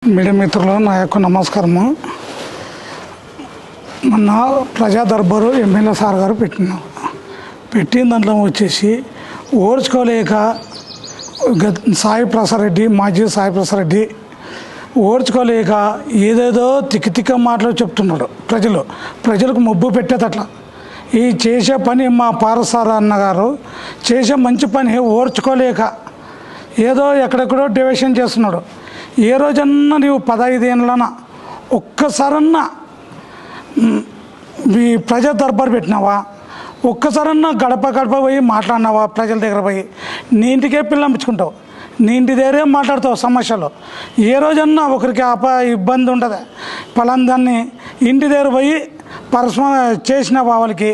Media మిత్రులు నా యొక్క నమస్కారము. మొన్న ప్రజా దర్బారు ఎమ్మెల్యే సార్ గారు పెట్టిన దాంట్లో వచ్చేసి ఓర్చుకోలేక సాయి ప్రసాద్ రెడ్డి, మాజీ సాయి ప్రసాద్ రెడ్డి ఓర్చుకోలేక ఏదేదో తిక్క మాటలు చెప్తున్నాడు. ప్రజలకు మొబ్బు పెట్టేదట్లా ఈ చేసే పని మా పారసార అన్నగారు చేసే మంచి పని ఓర్చుకోలేక ఏదో ఎక్కడెక్కడో డివిషన్ చేస్తున్నాడు. ఏ రోజన్నా నీవు 15 ఏళ్ళన ఒక్కసారన్నా ఈ ప్రజా దర్బారు పెట్టినావా? ఒక్కసారన్నా గడప పోయి మాట్లాడినావా? ప్రజల దగ్గర పోయి నీ ఇంటికే పిల్లంపించుకుంటావు, నీ ఇంటి దగ్గరే మాట్లాడతావు సమస్యలు. ఏ రోజన్నా ఒకరికి ఇబ్బంది ఉంటుంది పలానా దాన్ని ఇంటి దగ్గర పోయి పరస్పర చేసినావా? వాళ్ళకి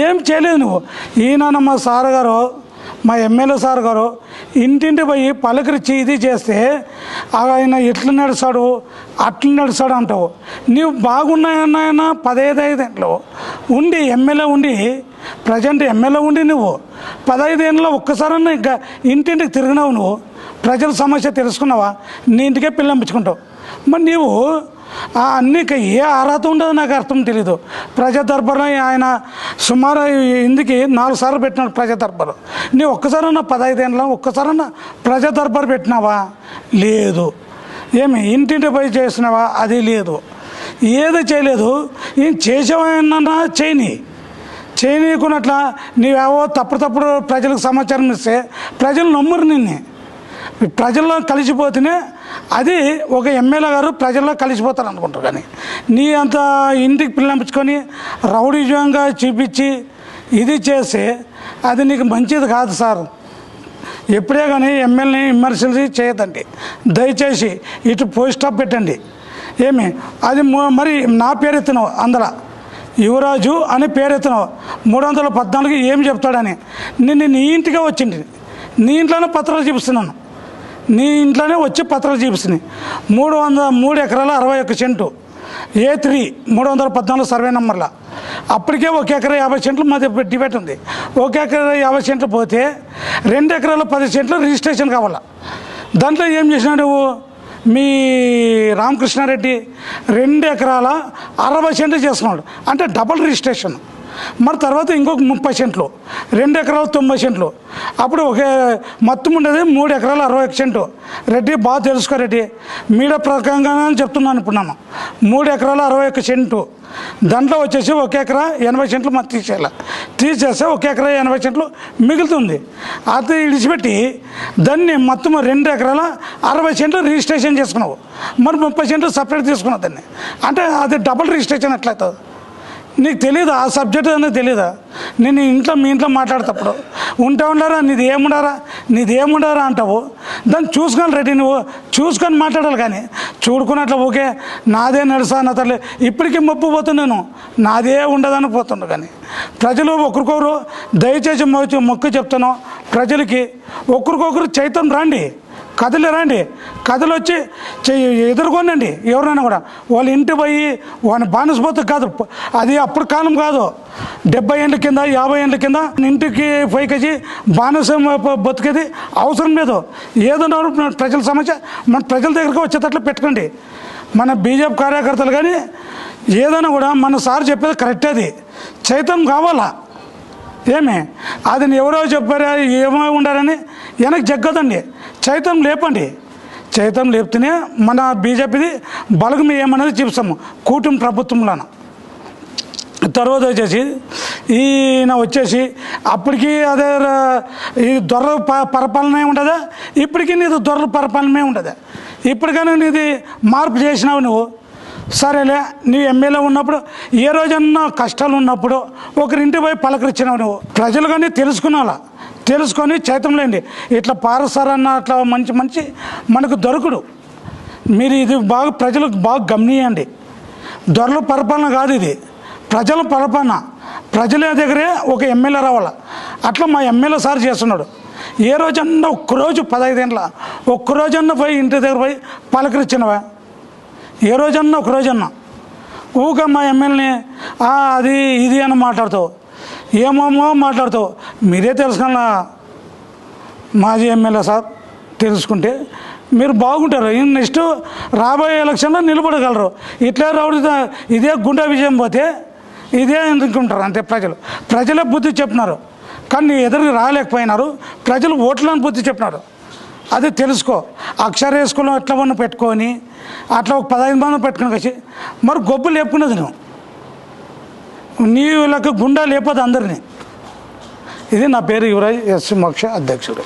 ఏం చేయలేదు నువ్వు. ఈయన మా సార్ గారు, మా ఎమ్మెల్యే సార్ గారు ఇంటింటి పోయి పలకరించి ఇది చేస్తే ఆయన ఎట్లా నడుస్తాడు అట్లా నడుస్తాడు అంటావు. నీవు బాగున్నాయన్నా 15 ఏళ్ళు ఉండి ఎమ్మెల్యే ఉండి ప్రజెంట్ ఎమ్మెల్యే ఉండి నువ్వు 15 ఏళ్ళలో ఒక్కసారన్నా ఇంకా ఇంటింటికి తిరిగినావు. నువ్వు ప్రజల సమస్య తెలుసుకున్నావా? నీ ఇంటికే పిల్లంపించుకుంటావు. మరి నీవు నీకు ఏ అర్హత ఉండదో నాకు అర్థం తెలీదు. ప్రజా దర్బారు ఆయన సుమారు ఇందుకి 4 సార్లు పెట్టినాడు ప్రజా దర్బారు. నీవు ఒక్కసారన్నా 15 ఏళ్ళలో ఒక్కసారన్నా ప్రజా దర్బారు పెట్టినావా? లేదు. ఏమి ఇంటింటి పోయి చేసినావా? అది లేదు. ఏది చేయలేదు. ఏం చేసేవన్నా చేయనీయకున్నట్లా నీవేవో తప్పుడు ప్రజలకు సమాచారం ఇస్తే ప్రజలు నమ్మరు నిన్ను. ప్రజల్లో కలిసిపోతేనే అది ఒక ఎమ్మెల్యే గారు ప్రజల్లో కలిసిపోతారు అనుకుంటారు. కానీ నీ అంత ఇంటికి పిల్లంపించుకొని రౌడీజంగా చూపించి ఇది చేస్తే అది నీకు మంచిది కాదు సార్. ఎప్పుడే కానీ ఎమ్మెల్యేని విమర్శలు చేయదండి. దయచేసి ఇటు పోస్ట్ స్టాప్ పెట్టండి. ఏమి అది మరి నా పేరు ఎత్తున్నావు, అందులో యువరాజు అని పేరు ఎత్తున్నావు. 314 ఏం చెప్తాడని నిన్ను నీ ఇంటిగా వచ్చింది. నీ ఇంట్లోనే పత్రాలు చూపిస్తున్నాను. నీ ఇంట్లోనే వచ్చి పత్రాలు చూపిస్తున్నాయి. 3 ఎకరాల 61 సెంటు A3 314 సర్వే నెంబర్ల. అప్పటికే 1 ఎకరా 50 సెంట్లు మధ్య డిబేట్ ఉంది. 1 ఎకరా 50 సెంట్లు పోతే 2 ఎకరాల 10 సెంట్లు రిజిస్ట్రేషన్ కావాలా. దాంట్లో ఏం చేసినావు నువ్వు? మీ రామకృష్ణారెడ్డి 2 ఎకరాల 60 సెంట్లు చేసుకున్నాడు, అంటే డబుల్ రిజిస్ట్రేషన్. మరి తర్వాత ఇంకొక 30 సెంట్లు, 2 ఎకరాలు 90 సెంట్లు. అప్పుడు మొత్తం ఉండేది 3 ఎకరాల 61 సెంటు. రెడ్డి బాగా తెలుసుకో రెడ్డి, మీడియా ప్రకారంగానే చెప్తున్నాను ఇప్పుడు నేను. 3 ఎకరాల 61 సెంటు. దాంట్లో వచ్చేసి 1 ఎకరా 80 సెంట్లు మరి తీసేస్తే 1 ఎకరా 80 సెంట్లు మిగులుతుంది. అది విడిచిపెట్టి దాన్ని మొత్తం 2 ఎకరాల 60 సెంట్లు రిజిస్ట్రేషన్ చేసుకున్నావు. మరి 30 సెంట్లు సపరేట్ తీసుకున్నావు దాన్ని, అంటే అది డబుల్ రిజిస్ట్రేషన్ ఎట్లయితుంది? నీకు తెలీదా? ఆ సబ్జెక్ట్ అనేది తెలీదా? నేను మీ ఇంట్లో మాట్లాడేటప్పుడు ఉండారా నీది ఏముండారా అంటావు. దాన్ని చూసుకొని రెడ్డి నువ్వు చూసుకొని మాట్లాడాలి. కానీ చూడుకున్నట్లు ఓకే నాదే నడుసా నా తల్లి ఇప్పటికీ మొప్పు పోతున్నాను, నాదే ఉండదని పోతుండు. కానీ ప్రజలు ఒకరికొకరు దయచేసి మొక్కు చెప్తాను. ప్రజలకి ఒకరికొకరు చైతన్యం రండి, రండి, కథలు వచ్చి ఎదుర్కొనండి. ఎవరైనా కూడా వాళ్ళ ఇంటి పోయి వాళ్ళని బానిసపోతే కాదు. అది అప్పుడు కాలం కాదు. 70 ఏళ్ళ కింద 50 ఏళ్ళ కింద ఇంటికి పైకొచ్చి బానిస బతికేది అవసరం లేదు. ఏదన్నా ప్రజల సమస్య మన ప్రజల దగ్గరకు వచ్చేటట్లు పెట్టుకోండి. మన బీజేపీ కార్యకర్తలు కానీ ఏదైనా కూడా మన సార్ చెప్పేది కరెక్ట్. అది చైతన్యం కావాలా. ఏమి అది ఎవరో చెప్పారా ఏమో ఉండారని వెనక్కి జగ్గదండి. చైతన్యం లేపండి. చైతన్యం లేపితేనే మన బీజేపీది బలగం ఏమనేది చూపిస్తాము కూటమి ప్రభుత్వంలోన. తర్వాత వచ్చేసి ఈయన వచ్చేసి అప్పటికి అదే ఈ దొరల పరిపాలనే ఉండదా, ఇప్పటికీ నీది దొరల పరిపాలనే ఉండదా. ఇప్పటికైనా నీది మార్పు చేసినావు నువ్వు. సరేలే, నీ ఎమ్మెల్యే ఉన్నప్పుడు ఏ రోజన్నా కష్టాలు ఉన్నప్పుడు ఒకరింటి పోయి పలకరించినావు నువ్వు. ప్రజలు కానీ తెలుసుకొని చైతన్యంలేండి. ఇట్లా పారసారన్న అట్లా మంచి మనకు దొరకడు. మీరు ఇది బాగా ప్రజలకు బాగా గమనియండి. దొరల పరిపాలన కాదు ఇది, ప్రజల పరిపాలన. ప్రజల దగ్గరే ఒక ఎమ్మెల్యే రావాల. అట్లా మా ఎమ్మెల్యే సార్ చేస్తున్నాడు. ఏ రోజన్నా ఒక్కరోజు 15 ఏళ్ళ ఒక్కరోజన్నా పోయి ఇంటి దగ్గర పోయి పలకరించినవా? ఏ రోజన్నా ఒక రోజన్నా ఊక మా ఎమ్మెల్యేని అది ఇది అని మాట్లాడుతావు, ఏమేమో మాట్లాడుతావు. మీరే తెలుసుకున్నా మాజీ ఎమ్మెల్యే సార్ తెలుసుకుంటే మీరు బాగుంటారు. నెక్స్ట్ రాబోయే ఎలక్షన్లో నిలబడగలరు. ఇట్లా రౌడీ ఇదే గుండె విజయం పోతే ఇదే ఎందుకుంటారు అంటే ప్రజలే బుద్ధి చెప్పినారు, కానీ ఎదురు రాలేకపోయినారు. ప్రజలు ఓట్లను బుద్ధి చెప్పినారు. అది తెలుసుకో. అక్షర స్కూల్లో ఎట్లా వన్న పెట్టుకొని అట్లా ఒక 15 మంది పెట్టుకుని వచ్చి మరి గొబ్బు లేపుకున్నది నువ్వు. నీళ్ళకి గుండా లేకపోతే అందరినీ. ఇది నా పేరు యువరాజ్, ఎస్సీ మోక్ష అధ్యక్షుడు.